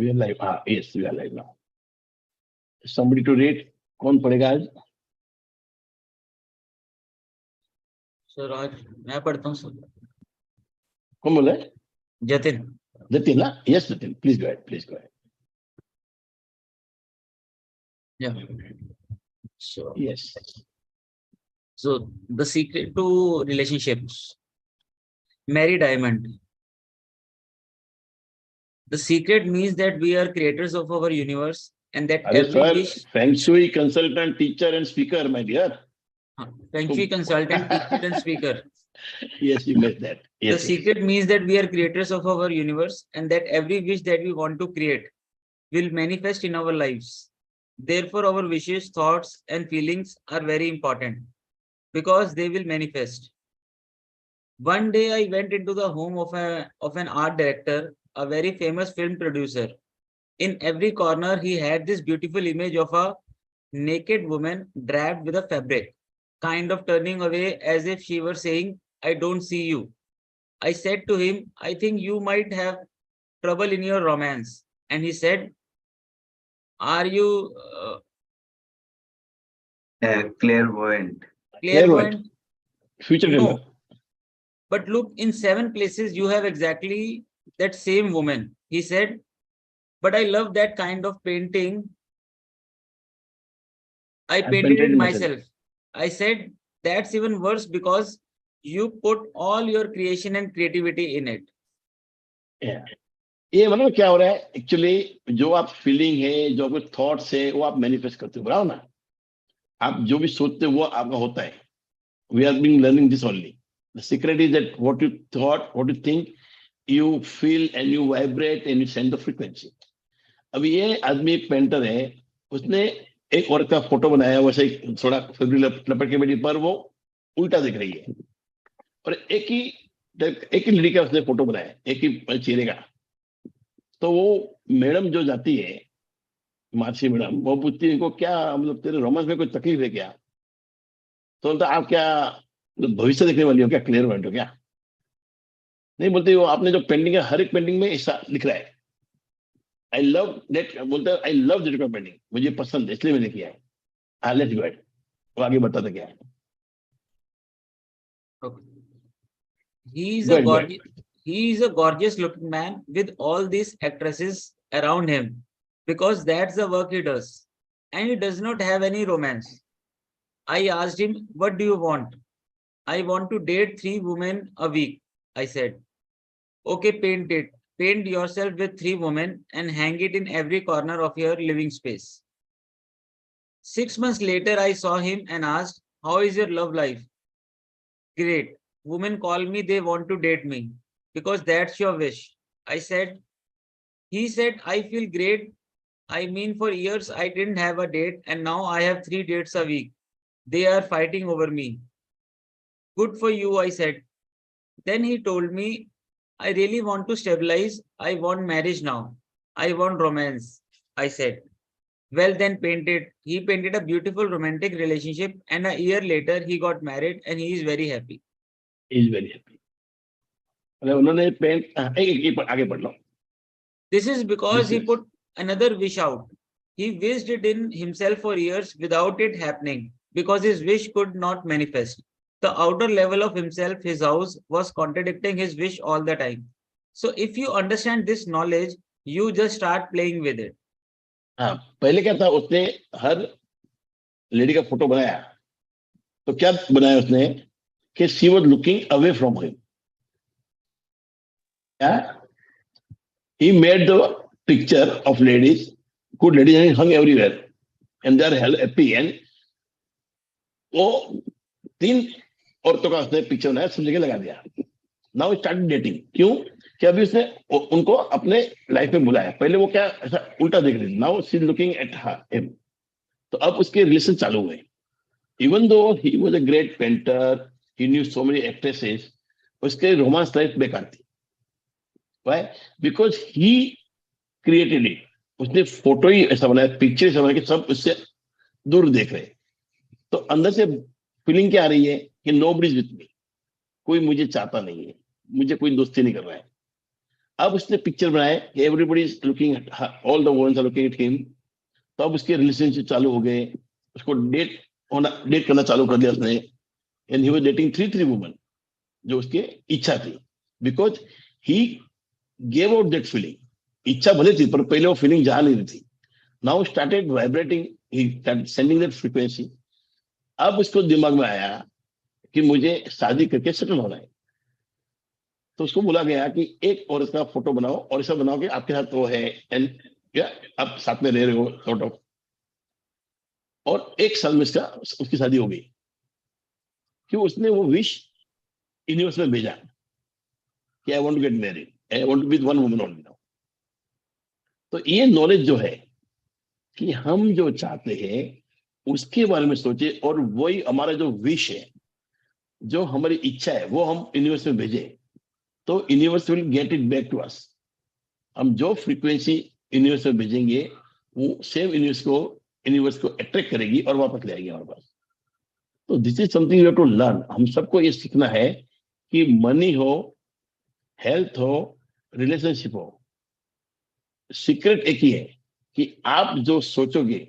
We are live. Yes, we are live now. Somebody to rate. कौन पढ़ेगा आज? Sir आज मैं पढ़ता हूँ सर. कौन बोल रहा है? जतिन. Jatin, ना? Yes, Jatin. Please go ahead. Please go ahead. Yeah. So Yes. so the secret to relationships. Mary Diamond. The secret means that we are creators of our universe and that अरे every sir, wish. Feng Shui consultant, teacher, and speaker, my dear. Feng Shui consultant, teacher, and speaker. Yes, you missed that. Yes, The secret means that we are creators of our universe and that every wish that we want to create will manifest in our lives. Therefore, our wishes, thoughts, and feelings are very important because they will manifest. One day, I went into the home of an art director, a very famous film producer. In every corner, he had this beautiful image of a naked woman draped with a fabric, kind of turning away as if she were saying, "I don't see you." I said to him, "I think you might have trouble in your romance." And he said, "Are you Clairvoyant. clairvoyant?" future No. teller. But look, in 7 places, you have exactly that same woman. He said, "But I love that kind of painting. I painted it myself." I said, "That's even worse because you put all your creation and creativity in it." Yeah. ये मतलब क्या हो रहा है actually जो आप feeling है जो आपके थॉट्स है वो आप मैनिफेस्ट करते हो बराबर ना आप जो भी सोचते हो वो आपका होता है we are being learning this only the secret is that what you thought what you think you feel and you vibrate and you send the frequency अभी ये आदमी एक पेंटर है उसने एक औरत का फोटो बनाया वैसे थोड़ा लपट के बेटी पर वो उल्टा दिख रही है और एक ही लड़की का उसने फोटो बनाया एक ही चेहरे का तो वो मैडम जो जाती है मार्सी मैडम वो पूछती है इनको क्या मतलब तेरे रोमांस में कोई तकलीफ है क्या तो बोलता आप क्या भविष्य देखने वाली हो क्या क्लियरवाइट हो क्या नहीं बोलते वो आपने जो पेंटिंग है हर एक पेंटिंग में ऐसा लिख रहा है आई लव दैट बोलता है आई लव दैट पेंटिंग मुझे पसंद है इसलिए मैंने किया है हाँ लेट्स गो अहेड वो आगे बताता क्या है He is a gorgeous looking man with all these actresses around him because that's the work he does. And he does not have any romance. I asked him, "What do you want?" "I want to date 3 women a week," I said. "Okay, paint it. Paint yourself with 3 women and hang it in every corner of your living space." 6 months later, I saw him and asked, "How is your love life?" "Great. Women call me, they want to date me because that's your wish," I said. He said, "I feel great. I mean, for years I didn't have a date and now I have 3 dates a week. They are fighting over me." "Good for you," I said. Then he told me, "I really want to stabilize. I want marriage now. I want romance," I said. "Well, then paint it." He painted a beautiful romantic relationship and a year later he got married and he is very happy. Is very happy मतलब उन्होंने paint एक आगे बढ़ लो This is because he put another wish out. He wished it in himself for years without it happening because his wish could not manifest. The outer level of himself, his house, was contradicting his wish all the time. So if you understand this knowledge, you just start playing with it. हाँ पहले क्या था उसने हर lady का photo बनाया तो क्या बनाया उसने कि she was looking away from him he made the picture of ladies good ladies and hung everywhere and they are happy and वो 3 औरतों का उसने पिक्चर बनाया सब जगह लगा दिया नाउ स्टार्ट डेटिंग क्यों कि अभी उसने उनको अपने लाइफ में बुलाया पहले वो क्या ऐसा उल्टा देख रही थी now she is looking at him तो अब उसके रिलेशन चालू हुए even though he was a great painter he new so many actresses उसके रोमांस लाइफ बेकार थी why because he created it उसने फोटो ही ऐसा बनाया पिक्चर ऐसा बनाया कि सब उससे दूर देख रहे तो अंदर से फीलिंग क्या आ रही है कि नोबडी इज विथ मी कोई मुझे चाहता नहीं है मुझे कोई दोस्ती नहीं कर रहा है अब उसने पिक्चर बनाया कि everybody is looking at, all the women are looking at him. तो अब उसके रिलेशनशिप चालू हो गए, उसको डेट करना चालू कर दिया उसने। And he was dating three women, जो उसकी इच्छा थी, because he gave out that feeling. इच्छा भले थी पर पहले वो फीलिंग जा नहीं रही थी। Now started vibrating, he started sending that frequency. अब उसको दिमाग में आया कि मुझे शादी करके सेटल होना है। तो उसको बोला गया कि एक और इसका फोटो बनाओ और ऐसा बनाओ कि आपके साथ वो है, एंड या आप साथ में रह रहे हो सॉर्ट ऑफ। और एक साल में उसकी शादी हो गई, कि उसने वो विश यूनिवर्स में भेजा कि I want to get married, I want to with one woman only now. तो ये नॉलेज जो है कि हम जो चाहते हैं उसके बारे में सोचे, और वही हमारा जो विश है, जो हमारी इच्छा है, वो हम यूनिवर्स में भेजे, तो universe will get it back to us. हम जो फ्रीक्वेंसी यूनिवर्स में भेजेंगे वो सेम यूनिवर्स को अट्रैक्ट करेगी और वापस ले आएगी हमारे पास। तो this is something you have to learn. हम सबको ये सीखना है कि मनी हो, हेल्थ हो, रिलेशनशिप हो, सीक्रेट एक ही है कि आप जो सोचोगे,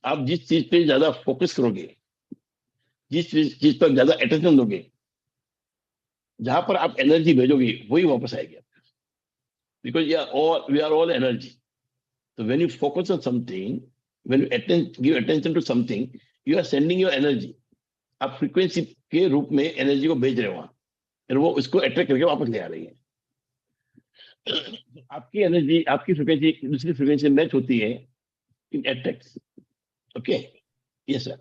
आप जिस चीज पे ज्यादा फोकस करोगे, जिस चीज पर ज्यादा अटेंशन दोगे, जहां पर आप एनर्जी भेजोगे, वही वापस आएगी। Because we are all energy. So when you focus on something, when you give attention to something, you are sending your energy. आप फ्रीक्वेंसी के रूप में एनर्जी को भेज रहे हो वहां, और वो उसको अट्रैक्ट करके वापस ले आ रही है। आपकी एनर्जी, आपकी फ्रीक्वेंसी दूसरी फ्रीक्वेंसी में मैच होती है, इन attracts. Okay, yes sir.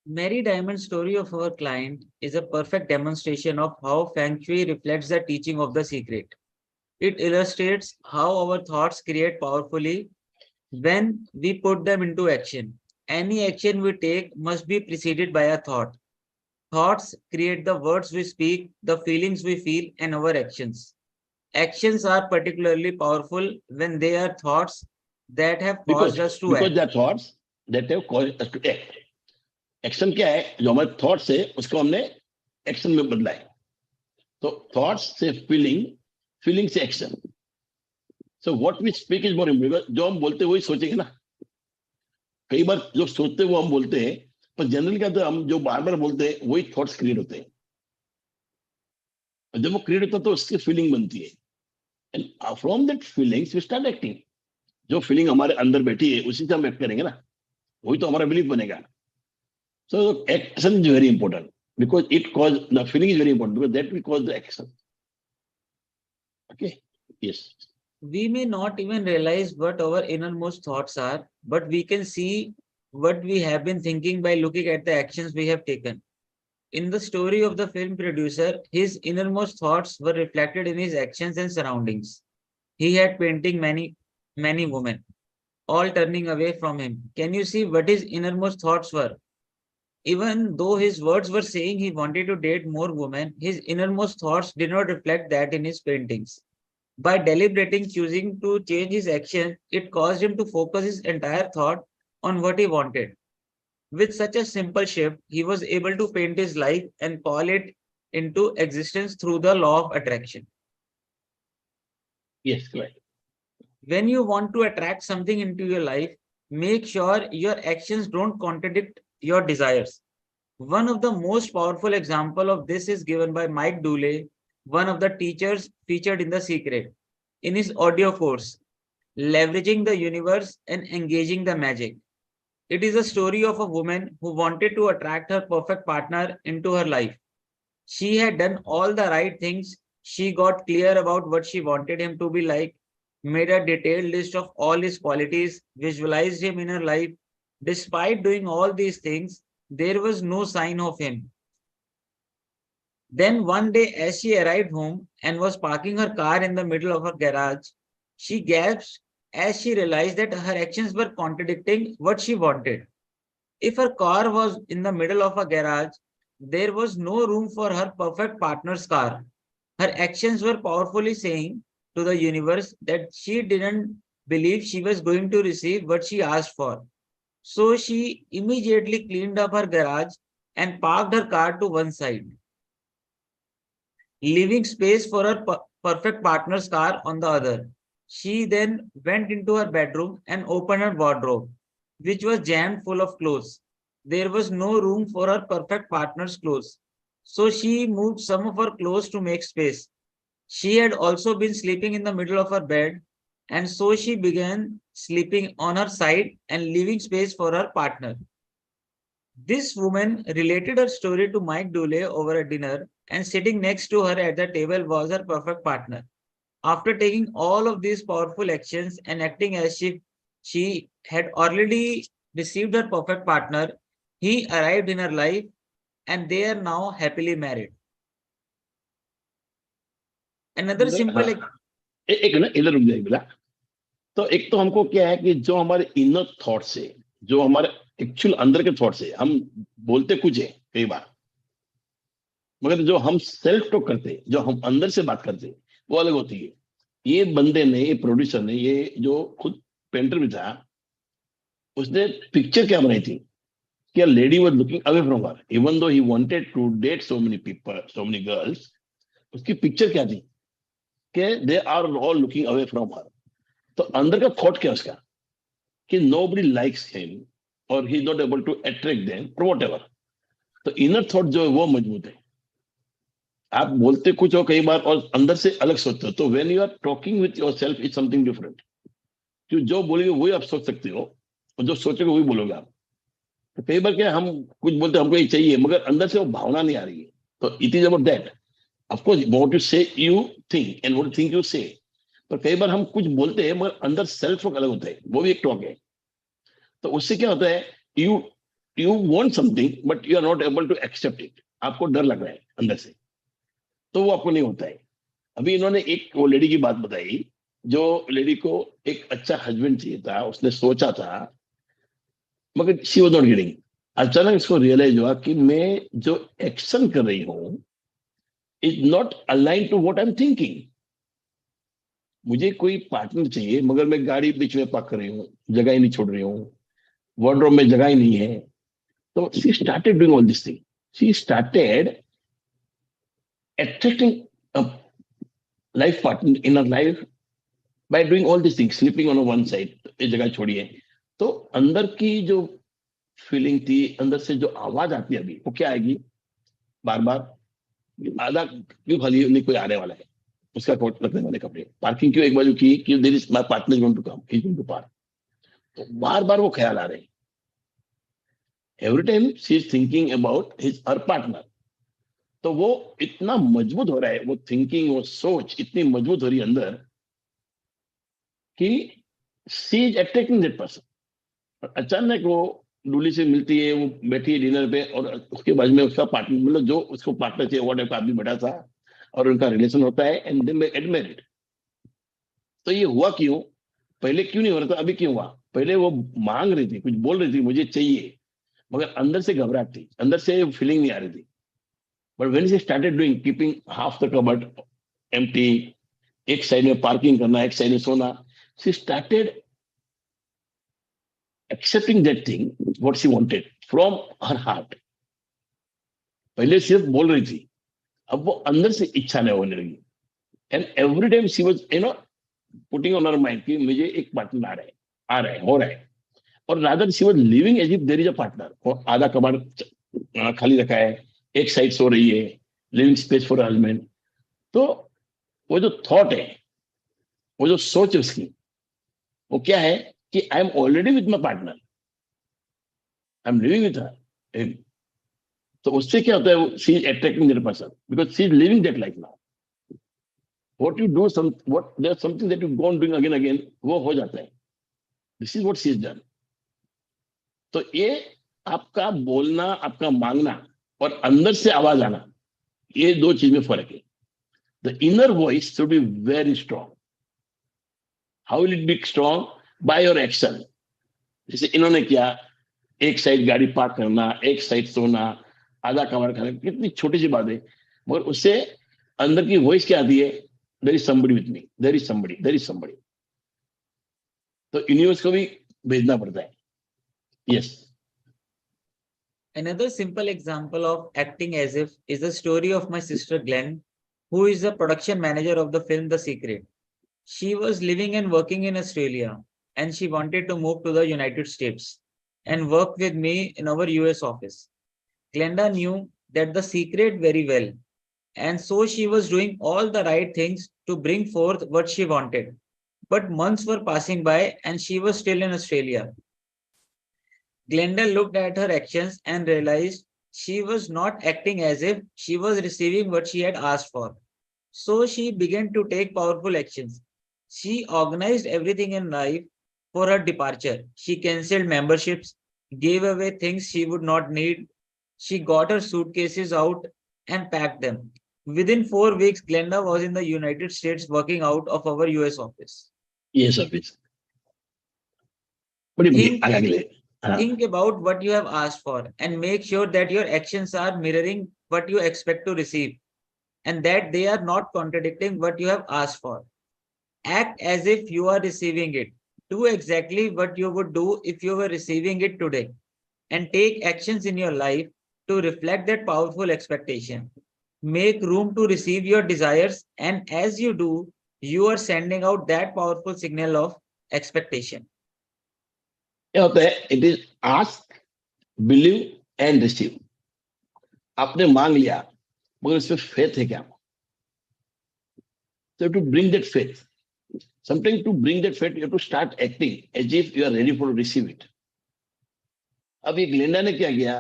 Mary Diamond's story of our client is a perfect demonstration of how Feng Shui reflects the teaching of the secret. It illustrates how our thoughts create powerfully when we put them into action. Any action we take must be preceded by a thought. Thoughts create the words we speak, the feelings we feel, and our actions. Actions are particularly powerful when they are thoughts that have caused us to because act. That thoughts that have caused us to act. Action क्या है? जो हमारे thoughts है उसको हमने action में बदला है। तो थॉट्स से फीलिंग, फीलिंग से action. So what we speak is more important. जो हम बोलते हैं वही सोचेंगे ना। कई बार जो सोचते हैं वो हम बोलते हैं, पर जनरल क्या होता है, हम जो बार बार बोलते हैं वही थॉट्स क्रिएट होते हैं। और जब वो क्रिएट होता है तो उसकी फीलिंग बनती है, and from that feelings we start acting. जो फीलिंग हमारे अंदर बैठी है उसी से हम एक्ट करेंगे ना, वही तो हमारा बिलीफ बनेगा। So action is very important because it cause the feeling is very important because that we cause the action. Okay, yes. We may not even realize what our innermost thoughts are, but we can see what we have been thinking by looking at the actions we have taken. In the story of the film producer, his innermost thoughts were reflected in his actions and surroundings. He had painting many women, all turning away from him. Can you see what his innermost thoughts were? Even though his words were saying he wanted to date more women, his innermost thoughts did not reflect that in his paintings. By deliberating, choosing to change his action, it caused him to focus his entire thought on what he wanted. With such a simple shift, he was able to paint his life and call it into existence through the law of attraction. Yes, correct. When you want to attract something into your life, make sure your actions don't contradict your desires. One of the most powerful example of this is given by Mike Dooley, one of the teachers featured in The Secret, in his audio course, Leveraging the Universe and Engaging the Magic. It is a story of a woman who wanted to attract her perfect partner into her life. She had done all the right things. She got clear about what she wanted him to be like, made a detailed list of all his qualities, visualized him in her life. Despite doing all these things, there was no sign of him. Then one day, as she arrived home and was parking her car in the middle of her garage, she gasped as she realized that her actions were contradicting what she wanted. If her car was in the middle of a garage, there was no room for her perfect partner's car. Her actions were powerfully saying to the universe that she didn't believe she was going to receive what she asked for. So she immediately cleaned up her garage and parked her car to one side, leaving space for her perfect partner's car on the other. She then went into her bedroom and opened her wardrobe, which was jammed full of clothes. There was no room for her perfect partner's clothes. So she moved some of her clothes to make space. She had also been sleeping in the middle of her bed, and so she began sleeping on her side and leaving space for her partner. This woman related her story to Mike Dooley over a dinner, and sitting next to her at the table was her perfect partner. After taking all of these powerful actions and acting as if she had already received her perfect partner, he arrived in her life and they are now happily married. Another simple हाँ, एक ना इधर रुक जाइए बेटा। तो एक तो हमको क्या है कि जो हमारे इनर थॉट्स है, जो हमारे एक्चुअल अंदर के थॉट्स है, हम बोलते कुछ है कई बार, मगर जो हम सेल्फ टॉक करते हैं, जो हम अंदर से बात करते हैं, वो अलग होती है। ये बंदे ने, ये प्रोड्यूसर ने, ये जो खुद पेंटर भी था, उसने पिक्चर क्या बनाई थी कि a lady was looking away from her even though he wanted to date so many people, so many girls. उसकी पिक्चर क्या थी कि they are all looking away from her. तो अंदर का थॉट क्या है उसका कि nobody likes him or he is not able to attract them or whatever. तो इनर थॉट जो है वो मजबूत है। आप बोलते कुछ हो कई बार और अंदर से अलग सोचते हो। तो when you are talking with yourself is something different. जो बोलोगे वही आप सोच सकते हो और जो सोचोगे वही बोलोगे आप। तो कई बार क्या हम कुछ बोलते हमको ये चाहिए मगर अंदर से वो भावना नहीं आ रही है। तो it is about that. Of course what you say you think and what think you say. पर कई बार हम कुछ बोलते हैं मगर अंदर सेल्फ टॉक अलग होता है, वो भी एक टॉक है। तो उससे क्या होता है, you you want something but you are not able to accept it. आपको डर लग रहा है अंदर से, तो वो आपको नहीं होता है। अभी इन्होंने एक वो लेडी की बात बताई, जो लेडी को एक अच्छा हस्बैंड चाहिए था, उसने सोचा था मगर शी वाज नॉट गेटिंग। अचानक इसको रियलाइज हुआ कि मैं जो एक्शन कर रही हूं is not align to what I am thinking. मुझे कोई पार्टनर चाहिए मगर मैं गाड़ी बीच में पार्क कर रही हूँ, जगह ही नहीं छोड़ रही हूँ, वार्डरोब में जगह ही नहीं है। तो she started doing all this thing. She started attracting a life partner in her life by doing all these things, sleeping on one side, ये जगह छोड़िए। तो अंदर की जो फीलिंग थी, अंदर से जो आवाज आती है अभी, वो क्या आएगी बार बार, आधा क्यों खाली नहीं, कोई आने वाला है, उसका कोट रखने वाले कपड़े, पार्किंग क्यों एक बाजू की कि there is my partner going to come, he is going to park. तो बार बार वो ख्याल आ रहे हैं। Every time she is thinking about his her partner. तो वो इतना मजबूत हो रहा है, वो थिंकिंग, वो सोच इतनी मजबूत हो रही है अंदर कि she is attracting that person. अचानक वो डूली से मिलती है, वो बैठी है डिनर पे और उसके बाजू में उसका पार्टनर, मतलब जो उसको पार्टनर चाहिए वो टाइप का आदमी बैठा था और उनका रिलेशन होता है एंड दे गेट मैरिड। तो ये हुआ क्यों, पहले क्यों नहीं हो रहा था, अभी क्यों हुआ? पहले वो मांग रही थी, कुछ बोल रही थी मुझे चाहिए, मगर अंदर से घबराहट थी, अंदर से फीलिंग नहीं आ रही थी। But when she started doing, keeping half the cupboard empty, एक साइड में पार्किंग करना, एक साइड में सोना, she started accepting that thing what she wanted from her heart। पहले सिर्फ बोल रही थी, अब वो अंदर से इच्छा नहीं होने लगी। And every time she was putting on her mind कि मुझे एक पार्टनर आ रहा है, हो रहा है। और rather she was living as if there is a partner. और आधा कबाड़ खाली रखा है, एक साइड सो रही है, लिविंग स्पेस फॉर हस्बैंड। तो वो जो थॉट है, वो जो सोच है उसकी, वो क्या है कि I am already with my partner, I am living with her. तो उससे क्या होता है, she is attracting that person because she is living that life now. What you do, some what there something that you go on doing again again, वो हो जाता है। This is what she is done. तो ये आपका बोलना, आपका मांगना और अंदर से आवाज आना, ये दो चीज में फर्क है। The inner voice should be very strong. How will it be strong? By your action. जैसे इन्होंने किया, एक साइड गाड़ी पार्क करना, एक साइड सोना, आधा कमर खाना, कितनी छोटी सी बात है, मगर उससे अंदर की वॉइस क्या आती है, there is somebody with me, there is somebody, there is somebody. तो यूनिवर्स को भी भेजना पड़ता है। Yes. Another simple example of acting as if is the story of my sister Glenn, who is the production manager of the film The Secret. She was living and working in Australia, and she wanted to move to the United States and work with me in our US office. Glenda knew that The Secret very well, and so she was doing all the right things to bring forth what she wanted. But months were passing by, and she was still in Australia. Glenda looked at her actions and realized she was not acting as if she was receiving what she had asked for. So she began to take powerful actions. She organized everything in life for her departure. She cancelled memberships, gave away things she would not need. She got her suitcases out and packed them. Within 4 weeks, Glenda was in the United States working out of our US office. Yes, office. बड़ी बढ़िया Think, आगे ले हाँ think about what you have asked for and make sure that your actions are mirroring what you expect to receive and that they are not contradicting what you have asked for. Act as if you are receiving it. Do exactly what you would do if you were receiving it today. And take actions in your life to reflect that powerful expectation. Make room to receive your desires, and as you do, you are sending out that powerful signal of expectation. क्या होता है it is ask believe and receive आपने मांग लिया मगर इसमें faith है क्या so to bring that faith sometimes to bring that faith you have to start acting as if you are ready for to receive it अब ये Glenda ने क्या किया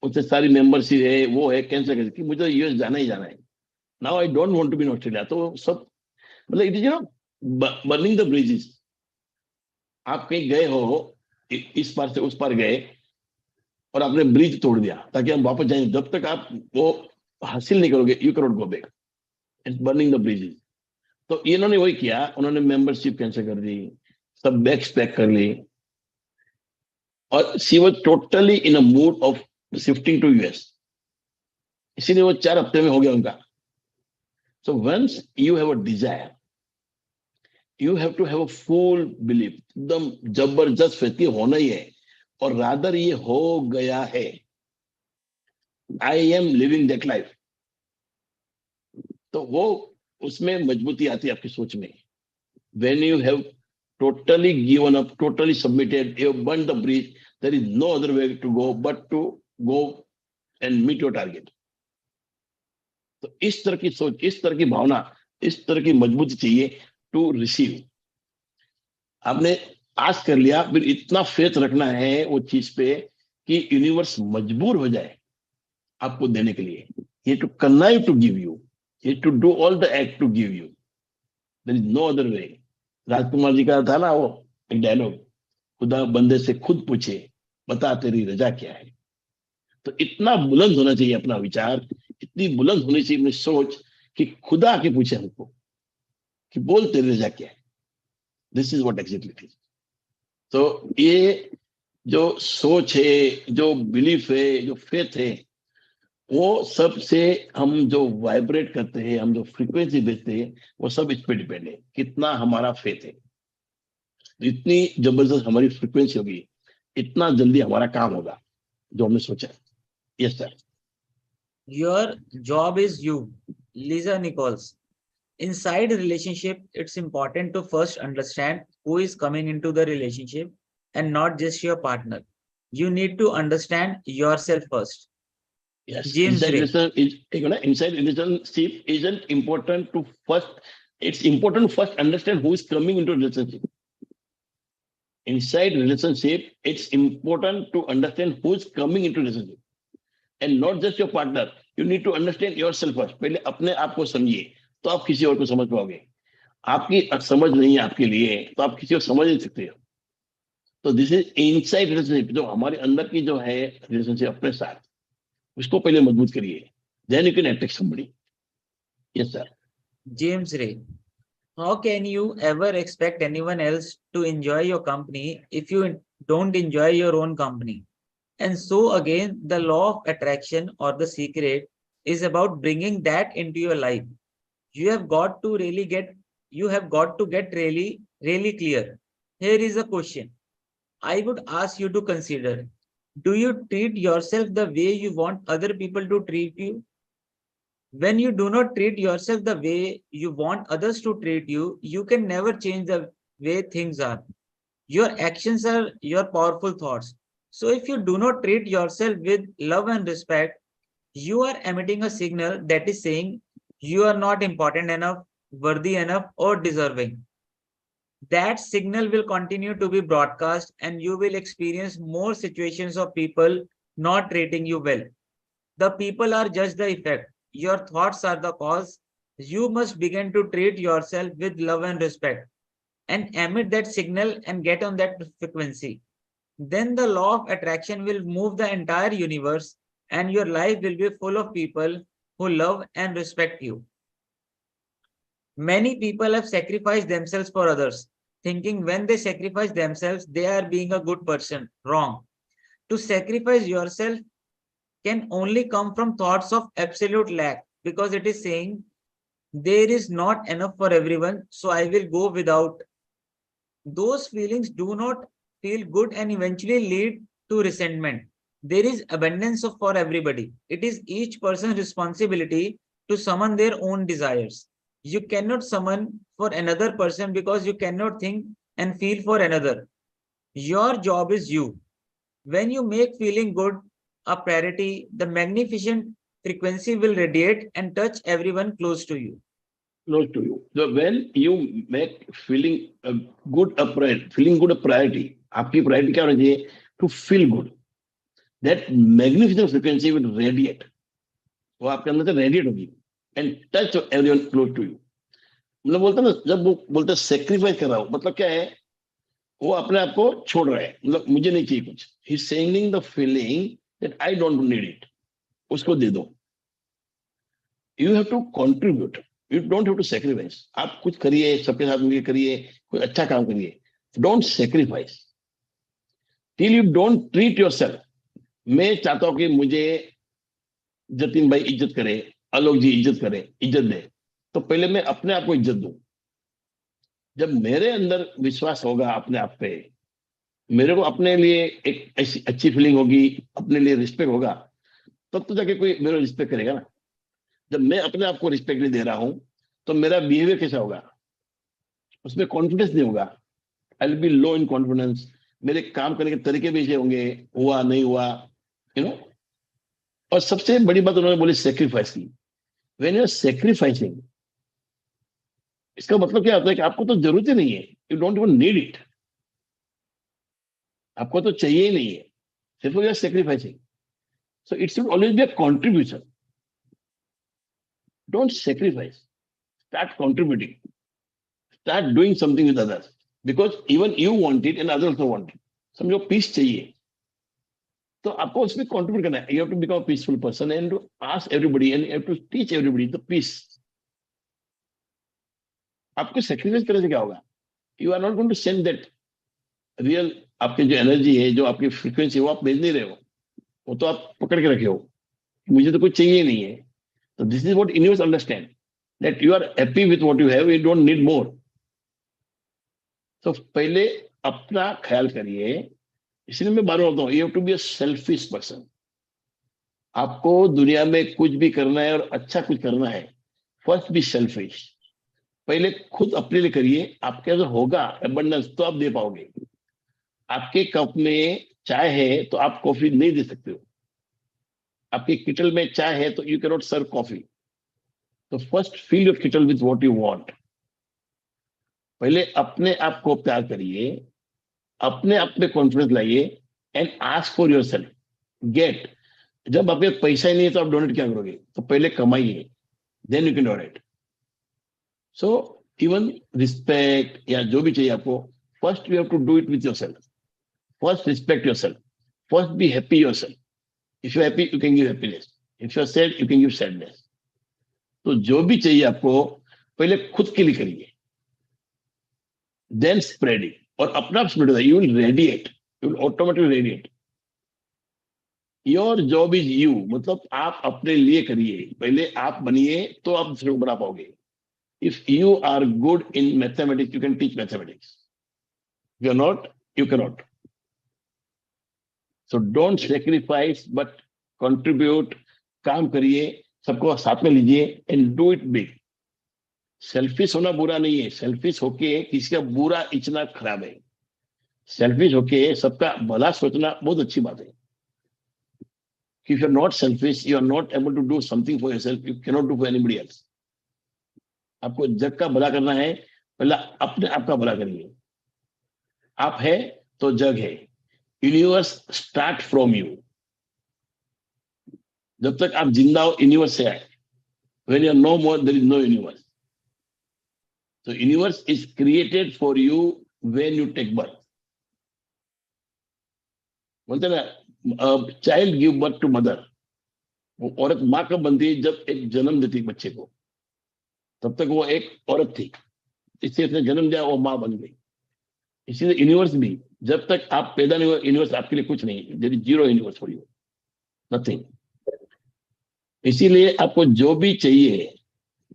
उससे सारी मेंबरशिप है वो है कैंसिल कर दी कि मुझे यूएस जाना ही जाना है now I don't want to be in Australia तो सब मतलब it is you know burning the bridges आप कहीं गए हो इस पार से उस पार गए और आपने ब्रिज तोड़ दिया ताकि हम वापस जाएं जब तक आप वो हासिल नहीं करोगे you can not go back it's burning the bridges तो इन्होंने वही किया उन्होंने मेंबरशिप कैंसिल कर दी सब बैग्स पैक कर ली और she was totally in a mood of shifting to US इसीलिए वो 4 हफ्ते में हो गया उनका so once you have a desire you have to have a full belief एकदम जबरदस्त फेथ होना ही है और रादर ये हो गया है I am living that life तो वो उसमें मजबूती आती है आपकी सोच में when you have totally given up totally submitted you have burned the bridge there is no other way to go but to go and meet your target तो इस तरह की सोच इस तरह की भावना इस तरह की मजबूती चाहिए टू रिसीव आपने आस कर लिया फिर इतना फेथ रखना है वो चीज पे कि यूनिवर्स मजबूर हो जाए आपको देने के लिए ये to connive to give you ये to do all the act to give you there is no other way Rajkumar ji का था ना वो एक डायलॉग खुदा बंदे से खुद पूछे बता तेरी रजा क्या है तो इतना बुलंद होना चाहिए अपना विचार इतनी बुलंद होनी चाहिए अपनी सोच कि खुदा आके पूछे हमको कि बोल तेरी रजा क्या है this is what exactly it is तो ये जो सोच है जो बिलीफ है जो फेथ है वो सब से हम जो वाइब्रेट करते हैं हम जो फ्रीक्वेंसी भेजते हैं वो सब इस पे डिपेंड है कितना हमारा फेथ है इतनी जबरदस्त हमारी फ्रीक्वेंसी होगी इतना जल्दी हमारा काम होगा जो हमने सोचा yes sir Your job is you, Lisa Nichols. Inside a relationship, it's important to first understand who is coming into the relationship and not just your partner. You need to understand yourself first. yes James Ray. inside relationship isn't important to first it's important to first understand who is coming into relationship inside relationship it's important to understand who is coming into relationship and not just your partner you need to understand yourself first पहले अपने आप को समझिए तो आप किसी और को समझ पाओगे आपकी समझ नहीं है आपके लिए तो आप किसी और समझ नहीं सकते हो तो दिस इज इनसाइड रिलेशनशिप जो हमारे अंदर की जो है रिलेशनशिप अपने साथ उसको पहले मजबूत करिए then you can attract somebody yes sir James Ray. How can you ever expect anyone else to enjoy your company if you don't enjoy your own company? And so again, the law of attraction or the secret is about bringing that into your life. You have got to get really clear. Here is a question I would ask you to consider. Do you treat yourself the way you want other people to treat you? When you do not treat yourself the way you want others to treat you, you can never change the way things are. Your actions are your powerful thoughts. So if you do not treat yourself with love and respect, you are emitting a signal that is saying you are not important enough, worthy enough, or deserving. That signal will continue to be broadcast, and you will experience more situations of people not treating you well. The people are just the effect. Your thoughts are the cause. You must begin to treat yourself with love and respect and emit that signal and get on that frequency. Then the law of attraction will move the entire universe, and your life will be full of people who love and respect you. Many people have sacrificed themselves for others, thinking when they sacrifice themselves, they are being a good person. Wrong. To sacrifice yourself can only come from thoughts of absolute lack, because it is saying there is not enough for everyone, so I will go without. Those feelings do not feel good and eventually lead to resentment. There is abundance of for everybody. It is each person's responsibility to summon their own desires. You cannot summon for another person because you cannot think and feel for another. Your job is you. When you make feeling good a priority, the magnificent frequency will radiate and touch everyone close to you. Close to you. So when you make feeling feeling good a priority, आपकी priority क्या होनी चाहिए? To feel good. That magnificent frequency will radiate. वो आपके अंदर से radiate होगी and touch everyone close to you. मतलब बोलते हैं ना, जब वो बोलते हैं sacrifice कर रहा हूँ, मतलब क्या है? वो अपने आप को छोड़ रहा है, मतलब मुझे नहीं चाहिए कुछ. He's sending the feeling that I don't need it. उसको दे दो. You have to contribute. You don't have to sacrifice. आप कुछ करिए, सबके साथ मिलकर करिए, कोई अच्छा काम करिए. Don't sacrifice. Till you don't treat yourself. मैं चाहता हूं कि मुझे जतिन भाई इज्जत करे, आलोक जी इज्जत करे, इज्जत दे, तो पहले मैं अपने आप को इज्जत दूं. जब मेरे अंदर विश्वास होगा अपने आप पे, मेरे को अपने लिए एक ऐसी अच्छी फीलिंग होगी, अपने लिए रिस्पेक्ट होगा, तब तो जाके कोई मेरा रिस्पेक्ट करेगा ना. जब मैं अपने आप को रिस्पेक्ट नहीं दे रहा हूं, तो मेरा बिहेवियर कैसा होगा? उसमें कॉन्फिडेंस नहीं होगा. I will be low in confidence. मेरे काम करने के तरीके भी ऐसे होंगे, हुआ नहीं हुआ, यू नो. और सबसे बड़ी बात उन्होंने बोली सेक्रीफाइस की. व्हेन यू आर सेक्रीफाइसिंग, इसका मतलब क्या होता है कि आपको तो जरूरत ही नहीं है. You don't even need it. आपको तो चाहिए ही नहीं है, सिर्फ you are sacrificing. So it should always be a contribution. Don't sacrifice. Start contributing. Start doing something with others, because even you want it and others also want it. समझो peace चाहिए, तो आपको उसमें कंट्रीब्यूट करना है. You have to become a peaceful person and to ask everybody and you have to teach everybody the peace. आपको sacrifice करने से क्या होगा? You are not going to send that real. आपकी जो एनर्जी है, जो आपकी फ्रीक्वेंसी है, वो आप भेज नहीं रहे हो. वो तो आप पकड़ के रखे हो, मुझे तो कुछ चाहिए नहीं है. तो this is what universe understand, that you are happy with what you have, you don't need more. तो पहले अपना ख्याल करिए. इसलिए मैं बार बार बोलता हूँ, you have to be a selfish person. आपको दुनिया में कुछ भी करना है और अच्छा कुछ करना है, फर्स्ट बी सेल्फिश. पहले खुद अपने लिए करिए. आपके अंदर होगा एबंडेंस तो आप दे पाओगे. आपके कप में चाय है तो आप कॉफी नहीं दे सकते हो. आपके किटल में चाय है तो you can not serve coffee. तो first fill your kettle with what you want. पहले अपने आप को प्यार करिए, अपने आप में कॉन्फिडेंस लाइए and ask for yourself. Get. जब आपके पैसा ही नहीं है तो आप डोनेट क्या करोगे? तो पहले कमाइए, then you can donate. So even respect या जो भी चाहिए आपको, first you have to do it with yourself. First respect yourself. First be happy yourself. If you happy you can give happiness. If you are sad you can give sadness. तो जो भी चाहिए आपको पहले खुद के लिए करिए, देन स्प्रेड इट. और अपना स्प्रेड होता है, you will radiate, you will automatically radiate. Your job is you. मतलब आप अपने लिए करिए, पहले आप बनिए तो आप दूसरे को बना पाओगे. If you are good in mathematics, you can teach mathematics. If you're not, you cannot. So don't sacrifice, but contribute. काम करिए. सबको साथ में लीजिए and do it big. Selfish होना बुरा नहीं है, सेल्फिश होके किसी का बुरा इतना खराब है। सेल्फिश होके सबका भला सोचना बहुत अच्छी बात है। If you're not selfish, you are not able to do something for yourself, you cannot do for anybody else. आपको जग का भला करना है, पहला अपने आप का भला करिए। आप है तो जग है। Universe start from you. जब तक आप जिंदा हो यूनिवर्स से आए। When you are no more, there is no universe. So universe is created for you when you take birth. बोलते ना, child give birth to mother. वो औरत माँ कब बनती है? जब एक जन्म देती बच्चे को। तब तक वो एक औरत थी, इससे इसने जन्म दिया, वो माँ बन गई। इसीलिए यूनिवर्स भी जब तक आप पैदा नहीं हुए, यूनिवर्स आपके लिए कुछ नहीं, there is zero universe for you, nothing. इसीलिए आपको जो भी चाहिए,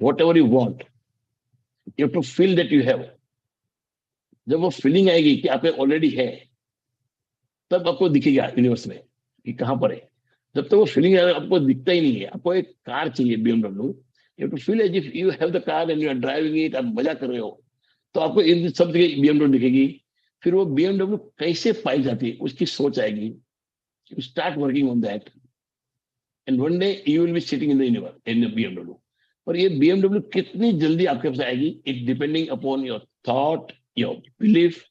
whatever you want, you to feel that you have. जब वो फीलिंग आएगी कि आप ऑलरेडी है, तब आपको दिखेगा यूनिवर्स में कि कहां पर है। जब तक वो फीलिंग आपको दिखता ही नहीं है। आपको एक कार चाहिए BMW, you to feel as if you have the car and you are driving it, आप मजा कर रहे हो, तो आपको इन सब जगह BMW दिखेगी। फिर वो BMW कैसे पाई जाती है, उसकी सोच आएगी। You start working on that and one day you will be sitting in the universe in BMW। और ये BMW कितनी जल्दी आपके पास आएगी, it depending upon your thought, your belief,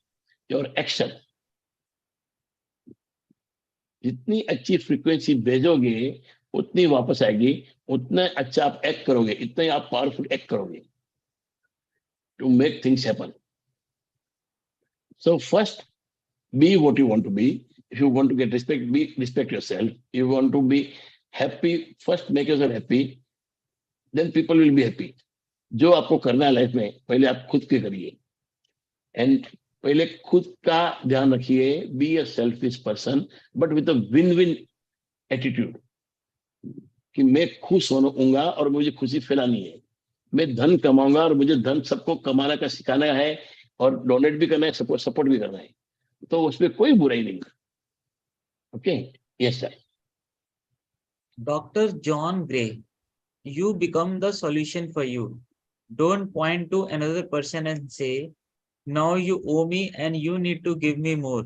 your action. जितनी अच्छी फ्रीक्वेंसी भेजोगे उतनी वापस आएगी, उतना अच्छा आप एक्ट करोगे, इतना ही आप पावरफुल एक्ट करोगे to make things happen. So first, be what you want to be. If you want to get respect, be respect yourself. You want to be happy, first make yourself happy, then people will be happy. जो आपको करना है life में, पहले आप खुद के करिए एंड पहले खुद का ध्यान रखिए। B a selfish person but with a win win attitude, कि मैं खुश होऊंगा और मुझे खुशी फैलानी है। मैं धन कमाऊंगा और मुझे धन सबको कमाने का सिखाना है, और डोनेट भी करना है, सबको सपोर्ट भी करना है। तो उसमें कोई बुराई नहीं। Okay, yes sir. Dr. John Gray, you become the solution for you. Don't point to another person and say, now you owe me and you need to give me more.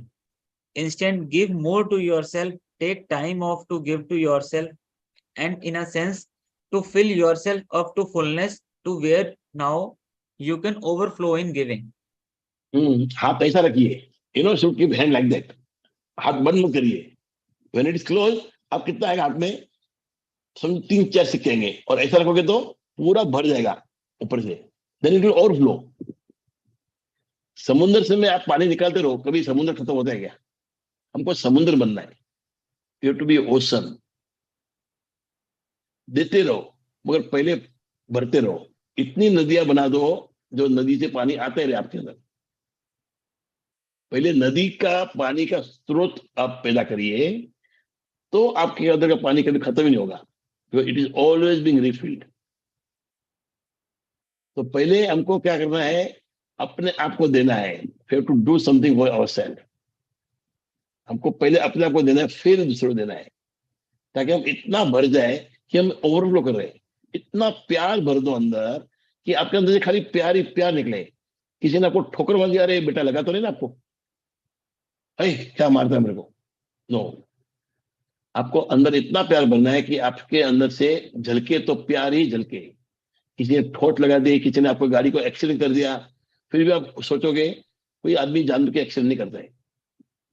Instead, give more to yourself, take time off to give to yourself, and in a sense, to fill yourself up to fullness to where now you can overflow in giving. हाथ ऐसा रखिए, you know, should keep hand like that. हाथ बंद मत करिए। When it is close, आप कितना आएगा हाथ में? 3-4 सिक्के आएंगे, और ऐसा रखोगे तो पूरा भर जाएगा ऊपर से, देन इट विल ओवरफ्लो। समुद्र से में आप पानी निकालते रहो, कभी समुद्र खत्म होता है क्या? हमको समुद्र बनना है। You have to be ocean. देते रहो, मगर पहले भरते रहो। इतनी नदियां बना दो जो नदी से पानी आता ही रहे आपके अंदर। पहले नदी का पानी का स्रोत आप पैदा करिए, तो आपके अंदर का पानी कभी खत्म ही नहीं होगा, इट इज ऑलवेज बीइंग रिफिल्ड। तो पहले हमको क्या करना है? अपने आप को देना है। फिर to do something for ourself. हमको पहले अपने आप को देना है, फिर दूसरों को देना है, ताकि हम इतना भर जाए कि हम ओवरफ्लो कर रहे हैं। इतना प्यार भर दो अंदर कि आपके अंदर से खाली प्यार ही प्यार निकले। किसी ने आपको ठोकर मार दिया, अरे बेटा लगा तो नहीं ना आपको, अरे क्या मारता है मेरे को? नो, आपको अंदर इतना प्यार भरना है कि आपके अंदर से झलके तो प्यार ही झलके। किसी ने ठोट लगा दी, किसी ने आपको गाड़ी को एक्सीडेंट कर दिया, फिर भी आप सोचोगे कोई आदमी जानबूझ के एक्सीडेंट नहीं करता है,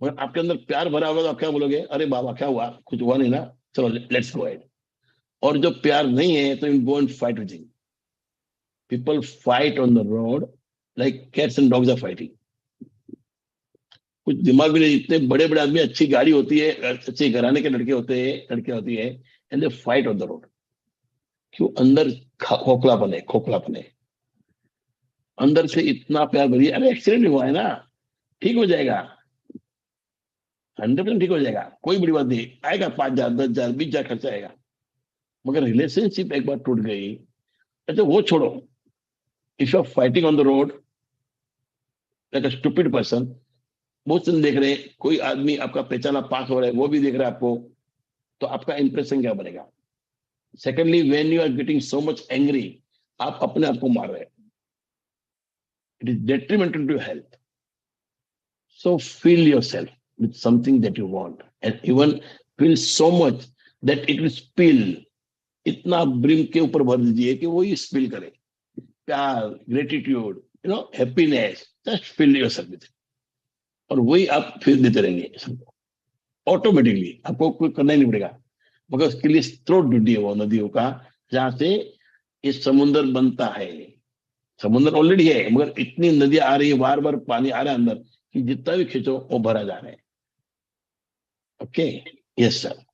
मगर आपके अंदर प्यार भरा होगा तो आप क्या बोलोगे? अरे बाबा क्या हुआ, कुछ हुआ नहीं ना, चलो लेट्स गो अहेड। और जो प्यार नहीं है तो you go and fight with him. People fight on the road like cats and dogs are fighting. कुछ दिमाग भी नहीं, इतने बड़े बड़े आदमी, अच्छी गाड़ी होती है, अच्छे घराने के लड़के होते हैं, लड़कियां होती है, and they fight on the road. क्यों? अंदर खोखलापन है, खोखलापन है अंदर से। इतना प्यार भरिए, अरे एक्सीडेंट हुआ है ना, ठीक हो जाएगा, 100% ठीक हो जाएगा, कोई बड़ी बात नहीं, आएगा 5,000, 10,000, 20,000 खर्चा आएगा। मगर रिलेशनशिप एक बार टूट गई, अच्छा वो छोड़ो। If you are fighting on the road like a stupid person, बहुत से देख रहे हैं, कोई आदमी आपका पहचाना पास हो रहा है, वो भी देख रहा है आपको, तो आपका इंप्रेशन क्या बनेगा? Secondly, when you are getting so much angry, आप अपने आप को मार रहे हैं. It is detrimental to health. So fill yourself with something that you want, and even fill so much that it will spill. इतना ब्रिम के ऊपर भर दीजिए कि वो ही स्पिल करे. प्यार, gratitude, happiness, just fill yourself with. और वही आप फिर देते रहेंगे सबको. ऑटोमेटिकली आपको कोई करना ही नहीं पड़ेगा, मगर उसके लिए स्रोत ढूंढिए वो नदियों का, जहां से ये समुन्द्र बनता है. समुन्द्र ऑलरेडी है, मगर इतनी नदियां आ रही है, बार बार पानी आ रहा है अंदर, कि जितना भी खींचो वो भरा जा रहा है. Okay, yes sir.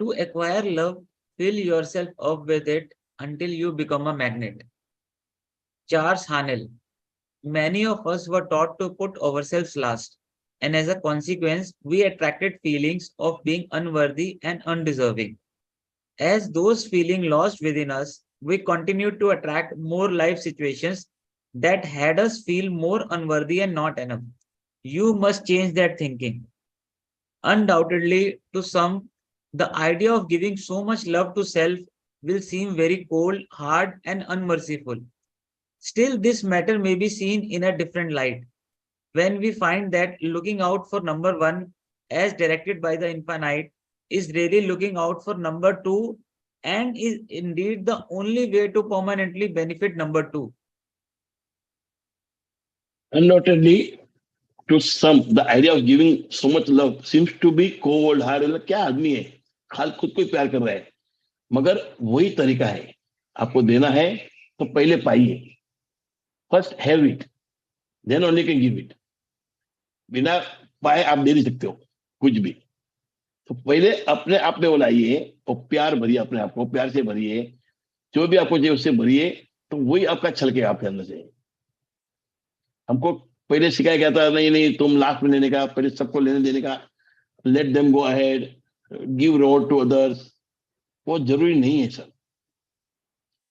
To acquire love, fill yourself up with it until you become a magnet. Charles Hanel. Many of us were taught to put ourselves last, and as a consequence, we attracted feelings of being unworthy and undeserving. As those feelings lost within us, we continued to attract more life situations that had us feel more unworthy and not enough. You must change that thinking. Undoubtedly, to some, the idea of giving so much love to self will seem very cold, hard, and unmerciful. Still, this matter may be seen in a different light. When we find that looking out for number one, as directed by the infinite, is really looking out for number two, and is indeed the only way to permanently benefit number two. Undoubtedly, to some, the idea of giving so much love seems to be cold, hard. मतलब क्या आदमी है, खाल खुद को ही प्यार कर रहा है. मगर वही तरीका है, आपको देना है तो पहले पाइए. First have it, then only can give it. बिना पाए आप दे नहीं सकते हो कुछ भी. तो पहले अपने आप में वो लाइए और प्यार भरिए, अपने आप को प्यार से भरिए. जो भी आपको चाहिए उससे भरिए, तो वही आपका छलकेगा आपके अंदर से. हमको पहले सिखाया गया था, नहीं नहीं तुम लास्ट में लेने का, पहले सबको लेने देने का, let them go ahead, give road to others. वो जरूरी नहीं है सर.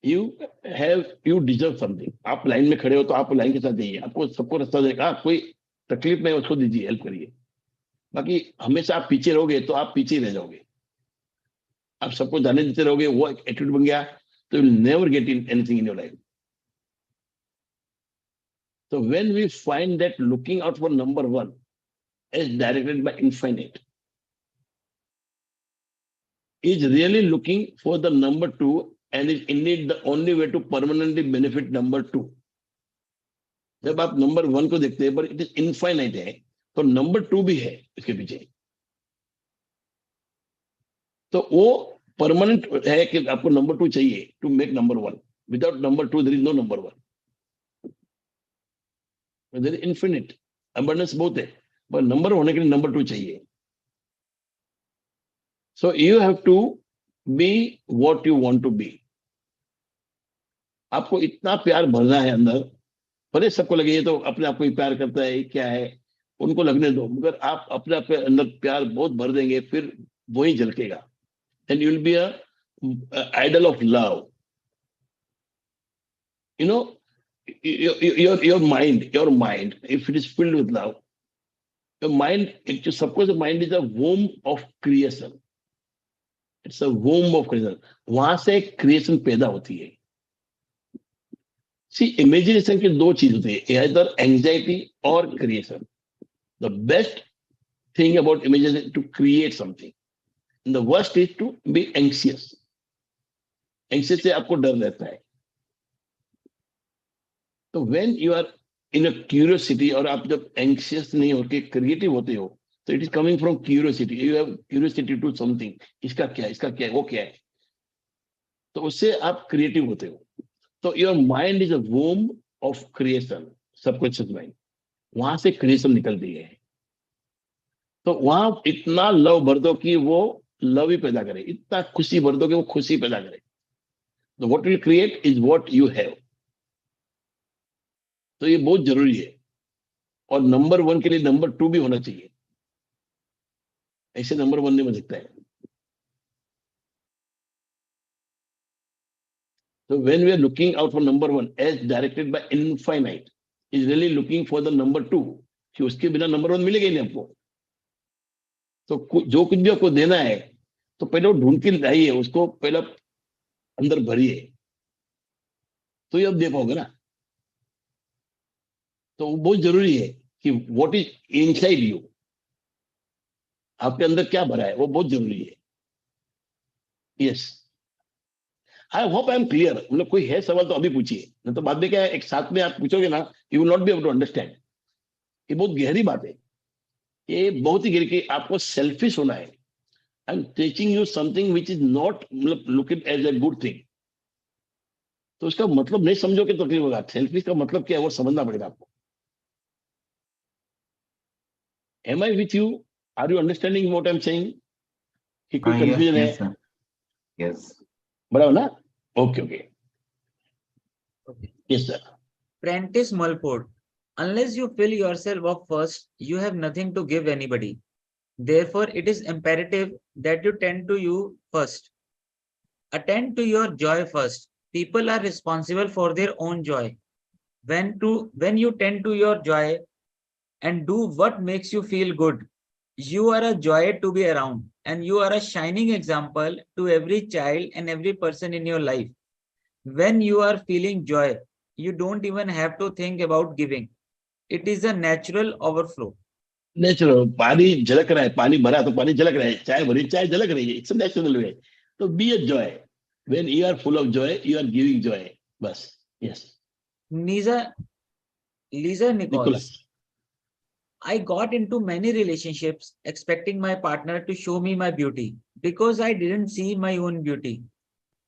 You deserve something. आप लाइन में खड़े हो तो आप लाइन के साथ जाइए, आपको सबको रास्ता देगा. कोई तकलीफ नहीं, उसको दीजिए, हेल्प करिए. बाकी हमेशा आप पीछे रहोगे तो आप पीछे ही रह जाओगे. आप सबको जाने देते रहोगे, वो एक एटीट्यूड बन गया, तो you will never get in anything in your life. So when we find that looking out for number one is directed by infinite, is really looking for the number two, and is indeed the only way to permanently benefit number two. जब आप number one को देखते हैं, पर it is infinite है, तो number two भी है इसके पीछे. तो वो परमानेंट है कि आपको नंबर टू चाहिए to make number one. Without number two there is no number one. There is infinite abundance बहुत है, पर नंबर होने के लिए नंबर टू चाहिए. So you have to be what you want to be. आपको इतना प्यार भरना है अंदर. भले सबको लगे ये तो अपने आप को ही प्यार करता है, क्या है, उनको लगने दो. मगर आप अपने आप के अंदर प्यार बहुत भर देंगे, फिर वही झलकेगा. And you will be a idol of love. You know, your mind, if it is filled with love, your mind, suppose the mind is a womb of creation. It's a womb of creation. वहां से creation पैदा होती है. See, imagination की दो चीज होती है, either anxiety or creation. The best thing about imagination is to create something, and the worst is to be anxious. Anxious से आपको डर रहता है. तो when you are in a curiosity, और आप जब anxious नहीं होके क्रिएटिव होते हो, तो it is coming from curiosity. You have curiosity to something. इसका क्या है, इसका क्या है, वो क्या है, तो उससे आप क्रिएटिव होते हो. तो your mind is a womb of creation, subconscious mind. वहां से क्रिएशन निकलती है. तो वहां इतना लव भर दो कि वो लव ही पैदा करे, इतना खुशी भर दो कि वो खुशी पैदा करे. तो what will create is what you have. तो ये बहुत जरूरी है. और नंबर वन के लिए नंबर टू भी होना चाहिए. ऐसे नंबर वन नहीं बन सकता है. So when we are looking out for number one as directed by infinite, is really looking for the number two. कि उसके बिना नंबर वन मिलेगा ही नहीं आपको. तो जो कुछ भी आपको देना है, तो पहले वो ढूंढ के लाइए, उसको पहले अंदर भरिए, तो ये अब दे पाओगे ना। तो वो बहुत जरूरी है कि व्हाट इज इनसाइड यू, आपके अंदर क्या भरा है, वो बहुत जरूरी है। Yes, I hope I am clear. मतलब कोई है सवाल तो अभी पूछिए, नहीं तो बाद में क्या है, एक साथ में आप पूछोगे ना, you will not be able to understand. ये बहुत गहरी बात है, ये बहुत ही गहरी कि आपको सेल्फिश होना है। I am teaching you something which is not, मतलब look it as a good thing. तो उसका मतलब नहीं समझोगे तो तकलीफ होगा। सेल्फिश का मतलब क्या है वो समझना पड़ेगा आपको। Am I with you? Are you understanding what I am saying? कि कोई Yes, कंफ्यूजन है? yes, sir. Yes. बराबर ना? Okay okay, Okay. Yes sir. Prentice Mulford. Unless you fill yourself up first, you have nothing to give anybody. Therefore, it is imperative that you tend to you first. Attend to your joy first. People are responsible for their own joy. When you tend to your joy and do what makes you feel good, you are a joy to be around, and you are a shining example to every child and every person in your life. When you are feeling joy, you don't even have to think about giving. It is a natural overflow. Natural, पानी झलक रहा है, पानी भरा तो पानी झलक रहा है, चाय भरी चाय झलक रही है, इट्स नेचुरल वे। तो be a joy, when you are full of Joy you are giving Joy, बस। Yes, Lisa Nicholas. Nichols. I got into many relationships expecting my partner to show me my beauty because I didn't see my own beauty.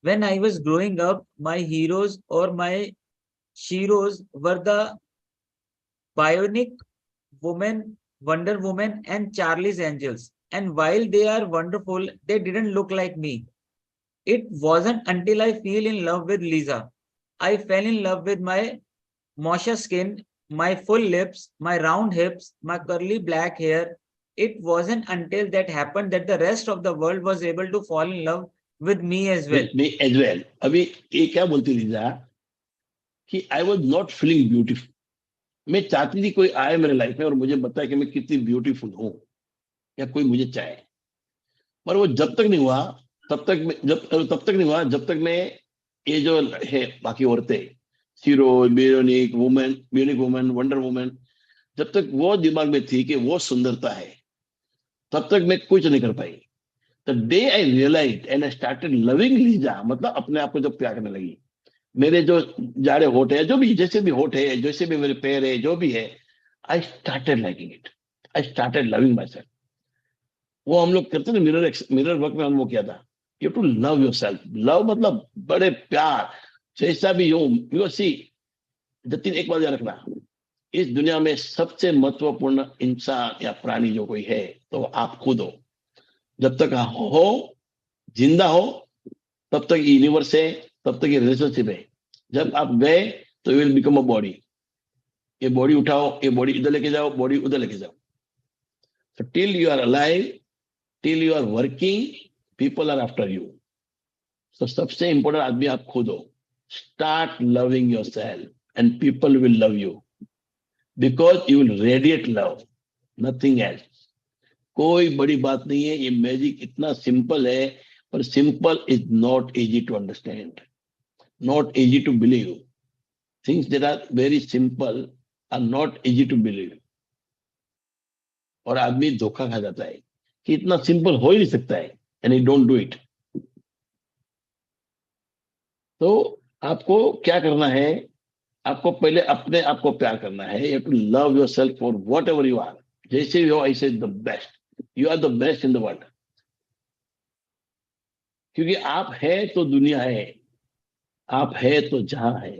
When I was growing up, my heroes or my sheroes were the Bionic Woman, Wonder Woman, and Charlie's Angels. And while they are wonderful, they didn't look like me. It wasn't until I fell in love with Lisa. I fell in love with my Mosha skin, my full lips, my round hips, my curly black hair. It wasn't until that happened that the rest of the world was able to fall in love with me as well. With me as well. अभी ये क्या बोलती Lisa कि I was not feeling beautiful. मैं चाहती थी कोई आए मेरे लाइफ में और मुझे बताए कि मैं कितनी ब्यूटीफुल हूँ, या कोई मुझे चाहे। पर वो जब तक नहीं हुआ, तब तक नहीं हुआ जब तक मैं, ये जो है बाकी औरतें, hero, bionic woman, wonder woman, जब तक वो दिमाग में थी कि वो सुंदरता है, तब तक मैं कुछ नहीं कर पाई। The day I realise and I started loving Lisa, मतलब अपने आप को जब प्यार करने लगी, मेरे जो जाड़े होठ है, जो भी जैसे भी होठ है, जैसे भी मेरे पैर है, जो भी है, I started liking it, I started loving my self. वो हम लोग करते थे मिरर वर्क में, हम वो किया था, you to love yourself. Love मतलब बड़े प्यार, जैसा भी हो। यू सी जतिन, एक बात याद रखना, इस दुनिया में सबसे महत्वपूर्ण इंसान या प्राणी जो कोई है तो आप खुद हो। जब तक हो, जिंदा हो, तब तक यूनिवर्स है, तब तक ये रिलेशनशिप है। जब आप गए तो you will become a body. ये बॉडी उठाओ, ये बॉडी इधर लेके जाओ, बॉडी उधर लेके जाओ। So till you are alive, till you are working, people are after you. So सबसे important आदमी आप खुद हो। Start loving yourself and people will love you because you will radiate love, nothing else. कोई बड़ी बात नहीं है, ये मैजिक इतना सिंपल है, पर simple is not easy to understand, not easy to believe. Things that are very simple are not easy to believe. और आदमी धोखा खा जाता है कि इतना सिंपल हो ही नहीं सकता है, and you don't do it. तो आपको क्या करना है, आपको पहले अपने आप को प्यार करना है। You to love yourself for whatever you are. जैसे भी हो ऐसे the best, you are the best in the world. क्योंकि आप है तो दुनिया है, आप है तो जहां है,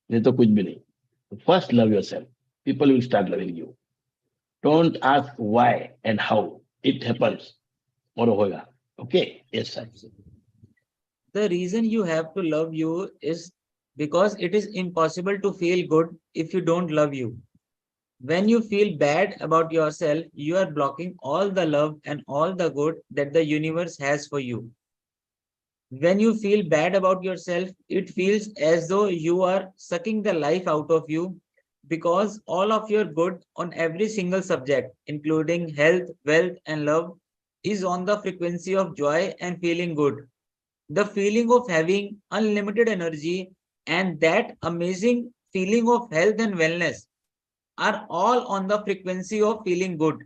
नहीं तो कुछ भी नहीं। First love your self, people will start loving you. Don't ask why and how, it happens, और होगा। Okay, yes sir. The reason you have to love you is because it is impossible to feel good if you don't love you. When you feel bad about yourself, you are blocking all the love and all the good that the universe has for you. When you feel bad about yourself, it feels as though you are sucking the life out of you because all of your good on every single subject, including health, wealth, and love, is on the frequency of joy and feeling good. The feeling of having unlimited energy and that amazing feeling of health and wellness are all on the frequency of feeling good.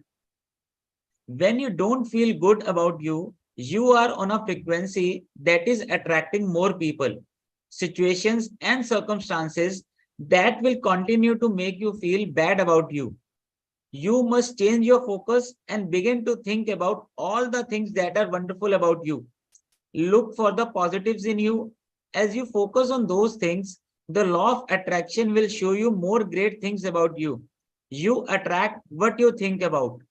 When you don't feel good about you, you are on a frequency that is attracting more people, situations, and circumstances that will continue to make you feel bad about you. You must change your focus and begin to think about all the things that are wonderful about you. Look for the positives in you. As you focus on those things, the law of attraction will show you more great things about you. You attract what you think about.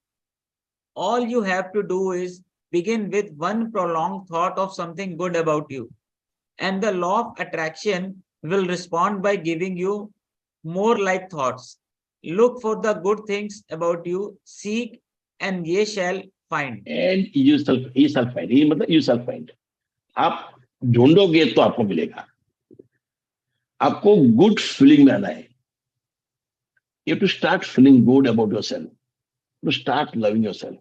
All you have to do is begin with one prolonged thought of something good about you, and the law of attraction will respond by giving you more like thoughts. Look for the good things about you, seek, and ye shall find. And you shall find, ये मतलब you shall find. आप ढूंढोगे तो आपको मिलेगा. आपको good feeling में आना है. You have to start feeling good about yourself. To start loving yourself.